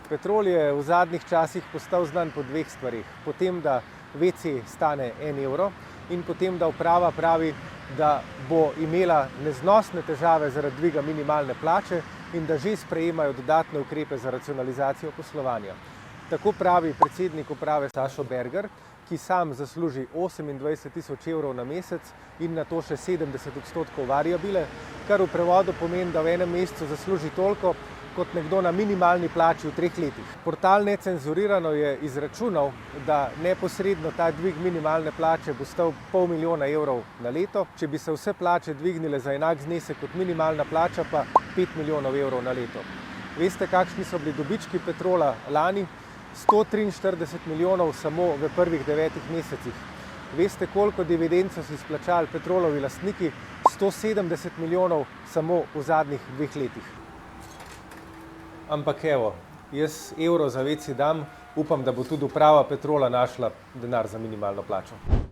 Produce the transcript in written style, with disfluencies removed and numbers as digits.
Petrol je v zadnjih časih postal znan po dveh stvarih. Po tem, da WC stane 1 evro in potem, da uprava pravi, da bo imela neznosne težave zaradi dviga minimalne plače in da že sprejemajo dodatne ukrepe za racionalizacijo poslovanja. Tako pravi predsednik uprave Sašo Berger, ki sam zasluži 28.000 evrov na mesec in na to še 70% variabile, kar v prevodu pomeni, da v enem mesecu zasluži toliko, kot nekdo na minimalni plači v 3 letih. Portal Necenzurirano je izračunal, da neposredno ta dvig minimalne plače bo stal $500 000 na leto, če bi se vse plače dvignile za enak znesek kot minimalna plača, pa $5 milijonov na leto. Veste, kakšni so bili dobički Petrola lani? 143 milijonov samo v prvih 9 mesecih. Veste, koliko dividend so si izplačali Petrolovi lastniki? 170 milijonov samo v zadnjih 2 letih. Ampak evo, jaz evro za WC dam, upam, da bo tudi uprava Petrola našla denar za minimalno plačo.